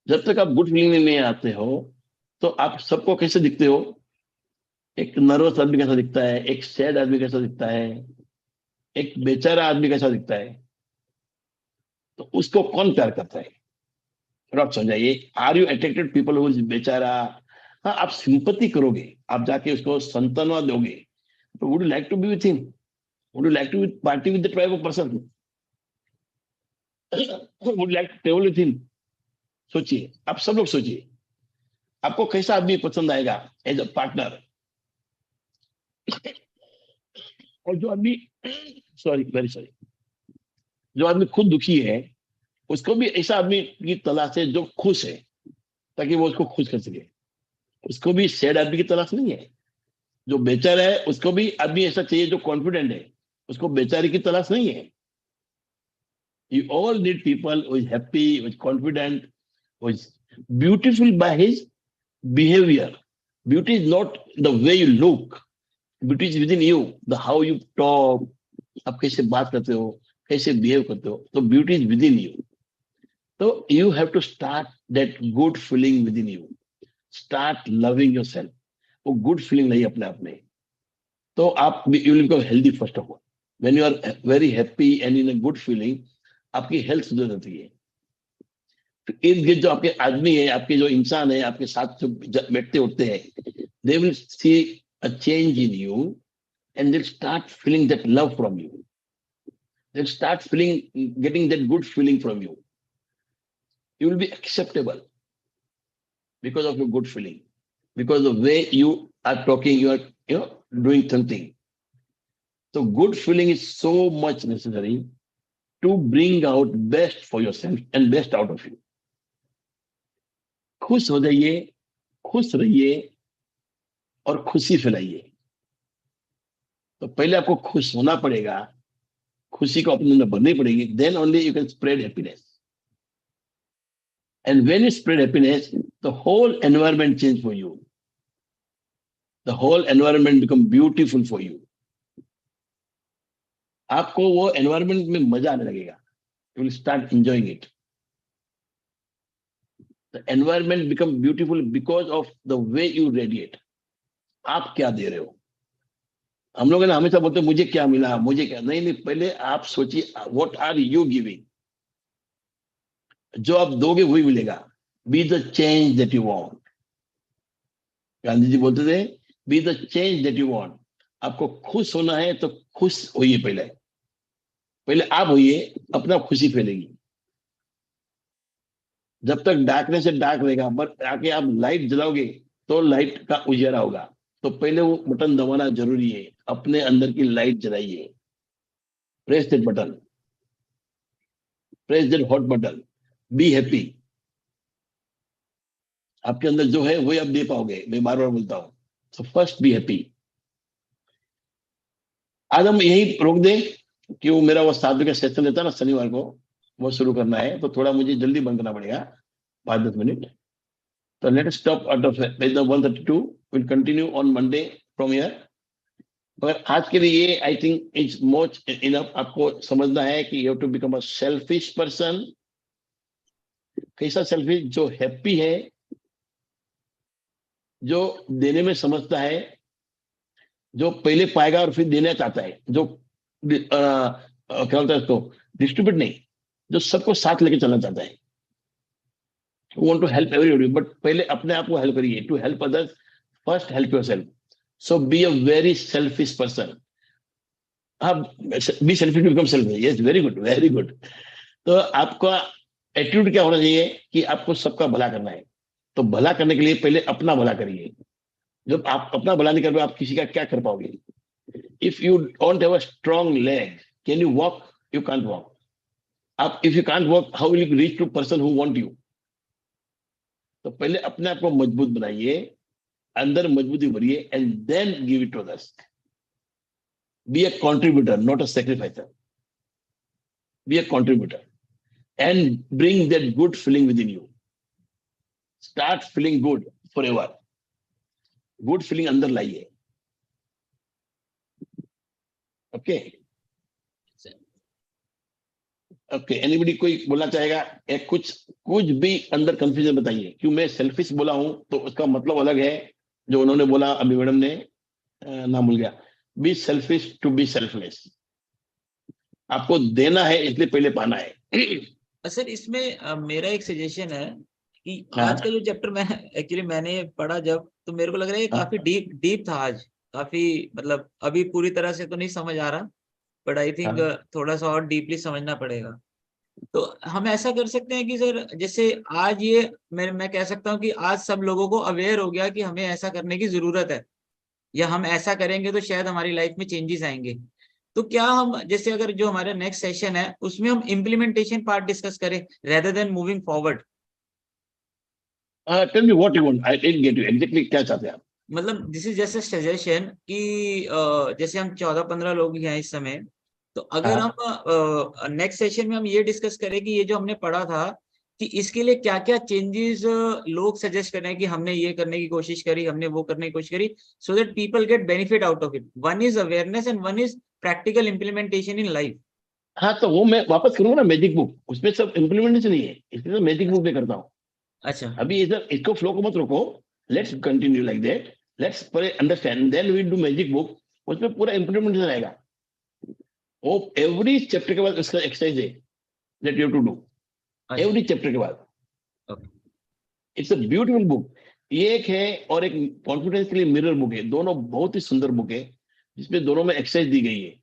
जब तक आप गुड फीलिंग में नहीं आते हो तो आप सबको कैसे दिखते हो? एक नर्वस आदमी कैसा दिखता है, एक सैड आदमी कैसा दिखता है, एक बेचारा आदमी कैसा दिखता है, तो उसको कौन प्यार करता है? थोड़ा आप समझाइए. Are you attracted people who is बेचारा? हाँ, आप सिंपैथी करोगे, आप जाके उसको सांत्वना दोगे. तो would you like to be with him? Would you like to party with the tribe of person? Would you like to travel with him? सोचिए, आप सब लोग सोचिए, आपको कैसा आदमी पसंद आएगा एज अ पार्टनर? और जो आदमी वेरी सॉरी, जो आदमी खुद दुखी है, उसको भी ऐसा आदमी की तलाश है जो खुश है, ताकि वो उसको खुश कर सके. उसको भी सैड आदमी की तलाश नहीं है. जो बेचारा है उसको भी आदमी ऐसा चाहिए जो कॉन्फिडेंट है, उसको बेचारे की तलाश नहीं है. You all need people who is happy, who is confident, who is beautiful by his behaviour. Beauty is not the way you look, beauty is within you, the how you talk, आप कैसे बात करते हो, कैसे behave करते हो. तो beauty is within you. तो you have to start that good feeling within you. Start loving yourself. वो गुड फीलिंग नहीं अपने आप में, तो आप you will become healthy. First of all, when you are very happy and in a good feeling, आपकी health सुधर जाती है. इर्द गिर्द जो आपके आदमी है, आपके जो इंसान है, आपके साथ जो बैठते उठते हैं, they will see a change in you and they'll start feeling that love from you. They'll start getting that good feeling from you. You will be acceptable because of your good feeling, because the way you are talking, you are doing something. So good feeling is so much necessary to bring out best for yourself and best out of you. खुश हो जाइए, खुश रहिए और खुशी फैलाइए. तो पहले आपको खुश होना पड़ेगा, खुशी को अपने अंदर भरनी पड़ेगी. Then only you can spread happiness. And when you spread happiness, the whole environment change for you. The whole environment become beautiful for you. आपको वो एनवायरनमेंट में मजा आने लगेगा. You will start enjoying it. The environment become beautiful because of the way you radiate. आप क्या दे रहे हो? हम लोग ना हमेशा बोलते मुझे क्या मिला, मुझे क्या. नहीं, पहले आप सोचिए, व्हाट आर यू गिविंग. जो आप दोगे वही मिलेगा. Be the change that you want. Gandhi ji बोलते थे, be the change that you want. आपको खुश होना है तो खुश होइए. पहले आप होइए, अपना खुशी फैलेगी. जब तक डार्कनेस से डार्क रहेगा, बट आके आप लाइट जलाओगे तो लाइट का उजाला होगा. तो पहले वो बटन दबाना जरूरी है. अपने अंदर की लाइट जलाइए. Press that button, press that hot button. Be happy. आपके अंदर जो है वही आप दे पाओगे. मैं बार बार बोलता हूं. सो फर्स्ट बी हैप्पी. आज हम यही रोक दें कि वो मेरा वो 7 बजे का सेशन रहता है ना शनिवार को, वो शुरू करना है. तो थोड़ा मुझे जल्दी बंद करना पड़ेगा, 5-10 minute. So let us stop out of page 132. We'll continue on Monday from here. मगर आज के लिए I think it's much enough. आपको समझना है कि you have to become a selfish person कैसा सेल्फिश? जो हैप्पी है, जो देने में समझता है, जो पहले पाएगा और फिर देना चाहता है, जो क्या बोलता है उसको, डिस्ट्रीब्यूट नहीं, जो सबको साथ लेके चलना चाहता है। Want to help everybody, but पहले अपने आप को हेल्प करिए। To help others first help yourself. So be a very selfish person. हाँ, be selfish to become selfish. Yes, very good, very good. तो आपका एटीट्यूड क्या होना चाहिए कि आपको सबका भला करना है। तो भला करने के लिए पहले अपना भला करिए। जब आप अपना भला नहीं कर पाओगे, आप किसी का क्या कर पाओगे? If you don't have a strong leg, can you walk? You can't walk. आप if you can't walk, how will you reach to person who want you? तो पहले अपने आप को मजबूत बनाइए, अंदर मजबूती भरिए, and then give it to others. Be a contributor, not a sacrificer. Be a contributor and bring that good feeling within you. Start feeling good forever. Good feeling अंदर लाइए। ओके ओके, एनीबडी कोई बोलना चाहेगा? एक कुछ कुछ भी अंदर कंफ्यूजन बताइए। क्यों मैं सेल्फिश बोला हूं तो उसका मतलब अलग है, जो उन्होंने बोला अभी मैडम ने, नाम भूल गया। Be selfish to be selfless. आपको देना है इसलिए पहले पाना है। सर इसमें मेरा एक सजेशन है कि हाँ, आज का जो चैप्टर मैं एक्चुअली मैंने पढ़ा जब, तो मेरे को लग रहा है हाँ, काफी डीप डीप था आज। काफी मतलब अभी पूरी तरह से तो नहीं समझ आ रहा, बट आई थिंक हाँ, थोड़ा सा और डीपली समझना पड़ेगा। तो हम ऐसा कर सकते हैं कि सर जैसे आज ये मैं कह सकता हूँ कि आज सब लोगों को अवेयर हो गया कि हमें ऐसा करने की जरूरत है, या हम ऐसा करेंगे तो शायद हमारी लाइफ में चेंजेस आएंगे। तो क्या हम जैसे अगर जो हमारा नेक्स्ट सेशन है उसमें हम इम्प्लीमेंटेशन पार्ट डिस्कस करें rather than moving forward? Tell me what you want. I didn't get you exactly, क्या चाहते हैं आप? मतलब this is just a suggestion कि जैसे हम 14-15 लोग हैं इस समय, तो अगर हाँ, हम नेक्स्ट सेशन में हम ये डिस्कस करें कि ये जो हमने पढ़ा था कि इसके लिए क्या क्या चेंजेस लोग सजेस्ट कर रहे हैं कि हमने ये करने की कोशिश करी, हमने वो करने की कोशिश करी, so that people get benefit out of it. One is awareness and one is practical implementation in life. हाँ, तो वो मैं वापस करूंगा ना, मैजिक बुक। उसमें सब इम्प्लीमेंटेशन नहीं है, इसलिए तो मैजिक बुक में करता हूँ। अच्छा अभी इधर इसको फ्लो को मत रोको। Let's continue like that. Let's पहले understand, then we do magic book. उसमें पूरा इम्प्लीमेंटेशन आएगा। वो एवरी चैप्टर के बाद उसका एक्सरसाइज है that you have to do. अच्छा एवरी चैप्टर के बाद। Okay it's a beautiful book. ये एक है, और एक कॉन्फिडेंस के लिए मिरर बुक है। दोनों बहुत ही सुंदर बुक है, जिसमें दोनों में एक्सरसाइज दी गई है।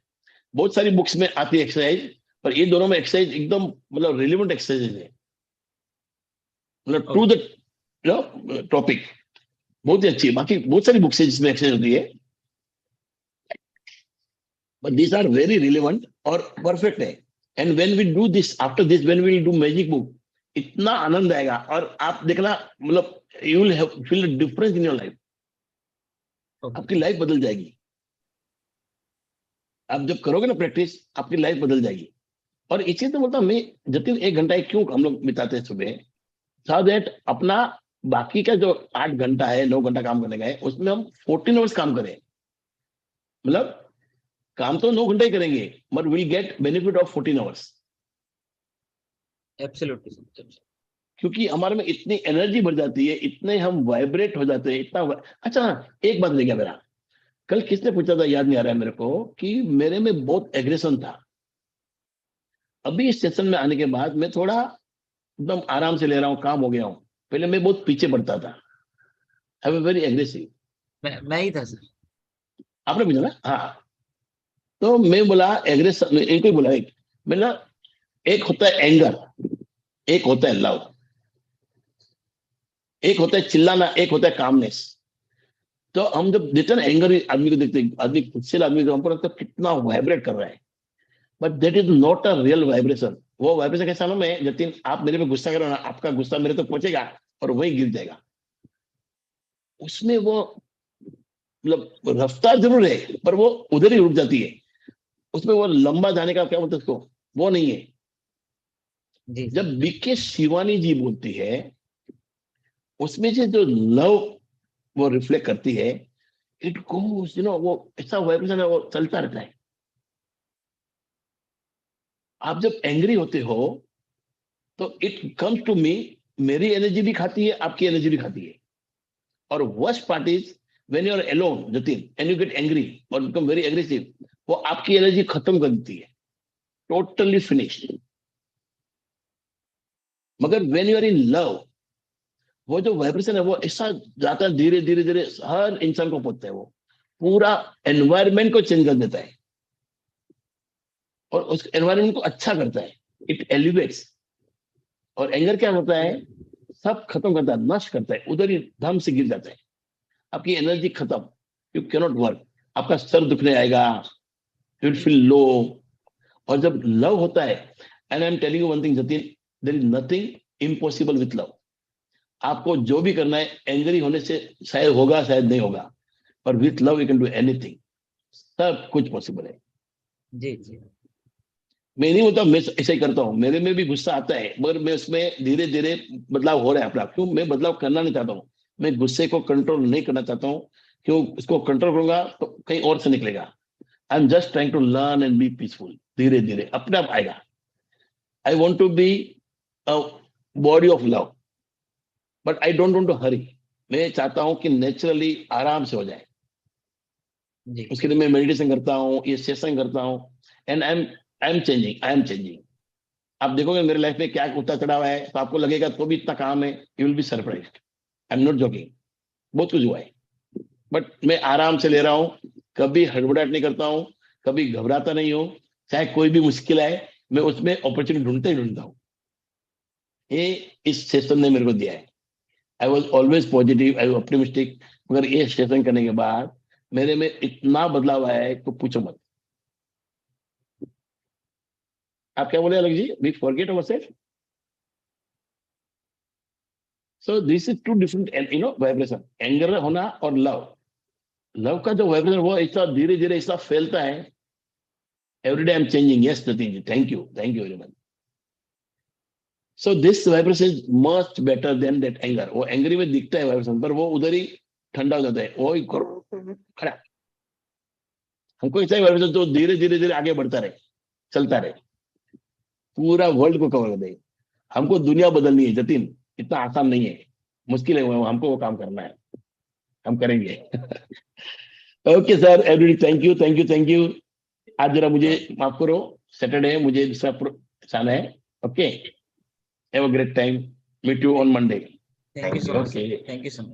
बहुत सारी बुक्स में आती है एक्सरसाइज, पर ये दोनों में एक्सरसाइज एकदम मतलब रिलेवेंट एक्सरसाइज है, मतलब टू द टॉपिक। बहुत ही अच्छी है। बाकी बहुत सारी बुक्स है जिसमें एक्सरसाइज होती है, but these are very relevant और परफेक्ट है। And when we do this, after this when we will do magic book, इतना आनंद आएगा। और आप देखना, मतलब you will feel difference in your life. Okay आपकी लाइफ बदल जाएगी। आप जब करोगे ना प्रैक्टिस, आपकी लाइफ बदल जाएगी। और इसी तो बोलता हूं मैं, जतिन 1 घंटा क्यों हम लोग बिताते हैं सुबह, सो दैट अपना बाकी का जो 8 घंटा है, 9 घंटा काम करने का है, उसमें हम 14 आवर्स काम करें। मतलब काम तो 9 घंटे ही करेंगे, but will get benefit of 14 hours. Absolutely. क्योंकि हमारे में इतनी एनर्जी बढ़ जाती है, इतने हम वाइब्रेट हो जाते हैं, अच्छा हाँ, एक बात रह गया मेरा। कल किसने पूछा था, याद नहीं आ रहा है मेरे को, कि मेरे में बहुत एग्रेशन था। अभी इस सेशन में आने के बाद मैं थोड़ा एकदम आराम से ले रहा हूँ, काम हो गया हूँ। पहले मैं बहुत पीछे पड़ता था। I was very aggressive. मैं ही था सर। आपने पूछा ना? हाँ। तो मैं बोला एग्रेशन, एक ही बोला, एक मैंने, एक होता है एंगर, एक होता है लव, एक होता है चिल्लाना, एक होता है कामनेस। तो हम जब देखते हैं ना एंगर आदमी को, देखते हैं आदमी गुस्सेल आदमी को, हमको लगता है कितना वाइब्रेट कर रहा है, but that is not a real vibration. वो वाइब्रेशन कैसा ना, मैं जतिन आप मेरे पे गुस्सा करो ना, आपका गुस्सा मेरे तक पहुंचेगा और वही गिर जाएगा। उसमें वो मतलब रफ्तार जरूर है, पर वो उधर ही रुक जाती है। उसमें वो लंबा जाने का क्या बोलते हैं उसको, वो नहीं है। जी जब बीके शिवानी जी बोलती है, उसमें से जो लव वो रिफ्लेक्ट करती है, इट गोस, वो ऐसा वाइब्रेशन है, वो चलता रहता है। आप जब एंग्री होते हो, तो इट कम्स टू मी मेरी एनर्जी भी खाती है, आपकी एनर्जी भी खाती है। और worst part is when you are alone Jatin and you get angry और बिकम वेरी एग्रेसिव, वो आपकी एनर्जी खत्म कर देती है, टोटली फिनिश्ड। मगर when you are in love, वो जो वाइब्रेशन है वो ऐसा जाता है, धीरे धीरे धीरे हर इंसान को पहुंचता है, वो पूरा एनवायरमेंट को चेंज कर देता है और उस एनवायरमेंट को अच्छा करता है, इट एलिवेट्स। और एंगर क्या होता है, सब खत्म करता है, नष्ट करता है, उधर ही धम से गिर जाता है, आपकी एनर्जी खत्म, यू कैन नॉट वर्क, आपका सर दुखने आएगा, यू विल फील लो। और जब लव होता है, and I am telling you one thing Jatin, there is nothing impossible with love. आपको जो भी करना है, एंग्री होने से शायद होगा शायद नहीं होगा, पर with love you can do anything, सब कुछ पॉसिबल है। जी जी मैं नहीं होता, मैं ऐसा ही करता हूँ, मेरे में भी गुस्सा आता है, मगर मैं उसमें धीरे धीरे बदलाव हो रहा है अपना। क्यों मैं बदलाव करना नहीं चाहता हूँ, मैं गुस्से को कंट्रोल नहीं करना चाहता हूँ। क्यों इसको कंट्रोल करूंगा तो कहीं और से निकलेगा। I am just trying to learn and be peaceful, धीरे धीरे अपने आप आएगा। I want to be a body of love, but I don't want to hurry. मैं चाहता हूँ कि नेचुरली आराम से हो जाए। जी उसके लिए मैं मेडिटेशन करता हूँ, ये सेशन करता हूँ, एंड आई एम चेंजिंग। आप देखोगे मेरे लाइफ में क्या उतार चढ़ाव है, तो आपको लगेगा तो भी इतना काम है, you will be surprised. I am not joking, बहुत कुछ हुआ है, बट मैं आराम से ले रहा हूँ, कभी हड़बड़ाहट नहीं करता हूँ, कभी घबराता नहीं हूँ। चाहे कोई भी मुश्किल आए, मैं उसमें अपॉर्चुनिटी ढूंढता हूँ। ये इस सेशन ने मेरे को दिया है। I was always positive, I was optimistic, मगर ये सेशन करने के बाद मेरे में इतना बदलाव आया है तो पूछो मत। आप क्या बोले अलग जी, we forget ourselves. So this is two different vibration, anger होना और लव। लव का जो वाइब्रेशन वो ऐसा धीरे धीरे ऐसा फैलता है। Every day I am changing, yes Jatin ji, thank you very much. So this vibration is much better than that anger. वो एंग्री में दिखता है वाइब्रेशन, पर वो उधर ही ठंडा हो जाता है, वो ही खड़ा। हमको ऐसा ही वाइब्रेशन जो धीरे धीरे धीरे आगे बढ़ता रहे, चलता रहे, पूरा वर्ल्ड को कवर कर दे। हमको दुनिया बदलनी है जतिन, इतना आसान नहीं है, मुश्किल है, हमको वो काम करना है, हम करेंगे। Okay sir, everybody thank you. आज जरा मुझे माफ करो, सैटरडे है, मुझे दूसरा जाना है। Okay, have a great time, meet you on Monday. Thank you Thank so you. Much, Okay. Thank you so much.